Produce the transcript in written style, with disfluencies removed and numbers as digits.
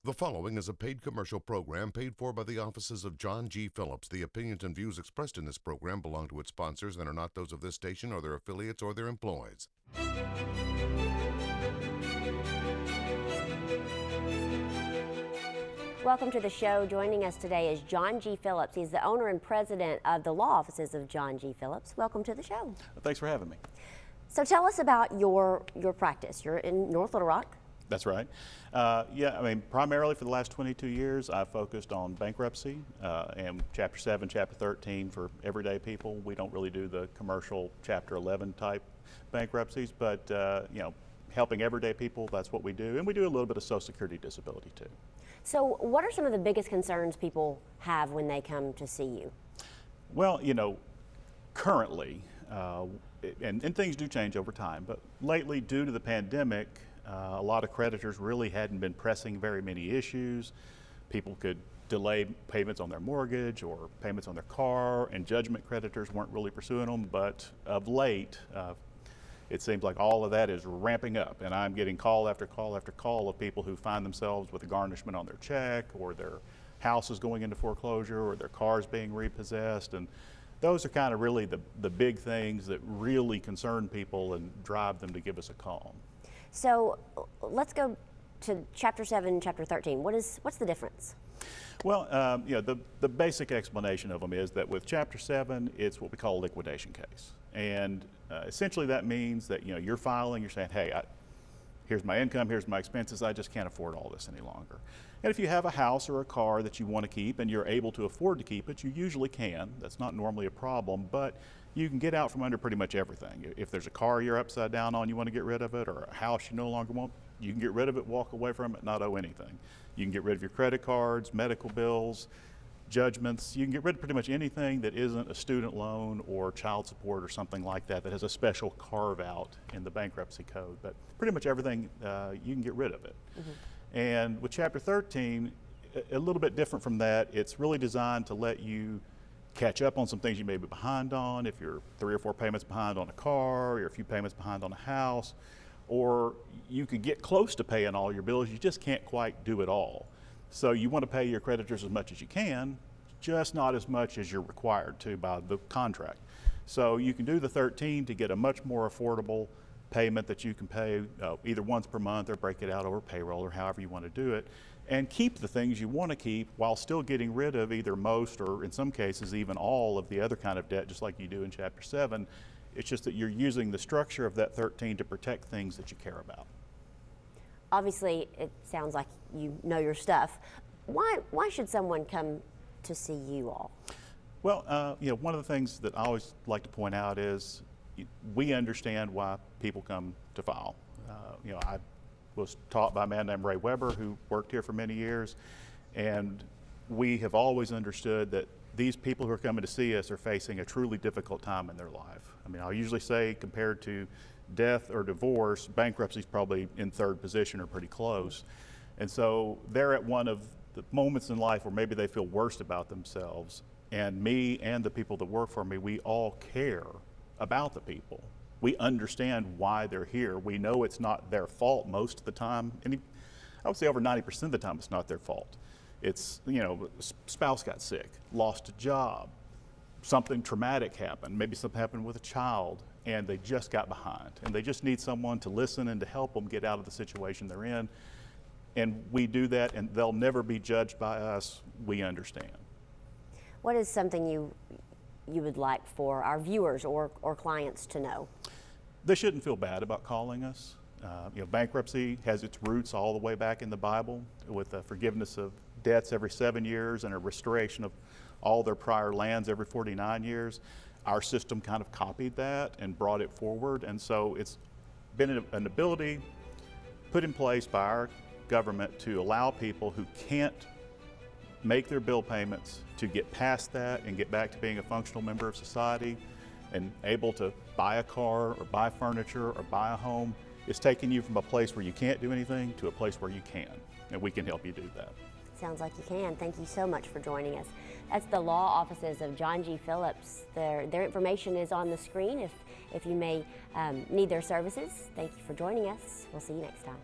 The following is a paid commercial program paid for by the offices of John G. Phillips. The opinions and views expressed in this program belong to its sponsors and are not those of this station or their affiliates or their employees. Welcome to the show. Joining us today is John G. Phillips. He's the owner and president of the law offices of John G. Phillips. Welcome to the show. Thanks for having me. So tell us about your practice. You're in North Little Rock. That's right. Primarily for the last 22 years, I've focused on bankruptcy and Chapter 7, Chapter 13 for everyday people. We don't really do the commercial Chapter 11 type bankruptcies, but helping everyday people, that's what we do. And we do a little bit of Social Security disability too. So what are some of the biggest concerns people have when they come to see you? Well, currently, and things do change over time, but lately due to the pandemic, a lot of creditors really hadn't been pressing very many issues. People could delay payments on their mortgage or payments on their car, and judgment creditors weren't really pursuing them. But of late, it seems like all of that is ramping up, and I'm getting call after call after call of people who find themselves with a garnishment on their check, or their house is going into foreclosure, or their car is being repossessed. And those are kind of really the big things that really concern people and drive them to give us a call. So let's go to Chapter 7 and Chapter 13. What's the difference? Well, the basic explanation of them is that with Chapter 7, it's what we call a liquidation case. And essentially that means that you're filing, you're saying, hey, here's my income, here's my expenses, I just can't afford all this any longer. And if you have a house or a car that you want to keep and you're able to afford to keep it, you usually can. That's not normally a problem, but you can get out from under pretty much everything. If there's a car you're upside down on, you want to get rid of it, or a house you no longer want, you can get rid of it, walk away from it, not owe anything. You can get rid of your credit cards, medical bills, judgments. You can get rid of pretty much anything that isn't a student loan or child support or something like that that has a special carve out in the bankruptcy code. But pretty much everything, you can get rid of it. Mm-hmm. And with Chapter 13, a little bit different from that. It's really designed to let you catch up on some things you may be behind on. If you're 3 or 4 payments behind on a car, or a few payments behind on a house, or you could get close to paying all your bills, you just can't quite do it all. So you want to pay your creditors as much as you can, just not as much as you're required to by the contract. So you can do the 13 to get a much more affordable payment that you can pay either once per month or break it out over payroll or however you want to do it, and keep the things you want to keep while still getting rid of either most or in some cases even all of the other kind of debt, just like you do in Chapter 7. It's just that you're using the structure of that 13 to protect things that you care about. Obviously, it sounds like you know your stuff. Why should someone come to see you all? Well, one of the things that I always like to point out is we understand why people come to file. I was taught by a man named Ray Weber who worked here for many years, and we have always understood that these people who are coming to see us are facing a truly difficult time in their life. I'll usually say compared to death or divorce, bankruptcy is probably in third position or pretty close. And so they're at one of the moments in life where maybe they feel worst about themselves. And me and the people that work for me, we all care about the people. We understand why they're here. We know it's not their fault most of the time. And I would say over 90% of the time it's not their fault. It's, spouse got sick, lost a job, something traumatic happened, maybe something happened with a child, and they just got behind. And they just need someone to listen and to help them get out of the situation they're in. And we do that, and they'll never be judged by us. We understand. What is something you would like for our viewers or clients to know? They shouldn't feel bad about calling us. Bankruptcy has its roots all the way back in the Bible with the forgiveness of debts every 7 years and a restoration of all their prior lands every 49 years. Our system kind of copied that and brought it forward, and so it's been an ability put in place by our government to allow people who can't make their bill payments to get past that and get back to being a functional member of society and able to buy a car or buy furniture or buy a home. It's taking you from a place where you can't do anything to a place where you can, and we can help you do that. Sounds like you can. Thank you so much for joining us. That's the law offices of John G. Phillips. Their information is on the screen if you may need their services. Thank you for joining us. We'll see you next time.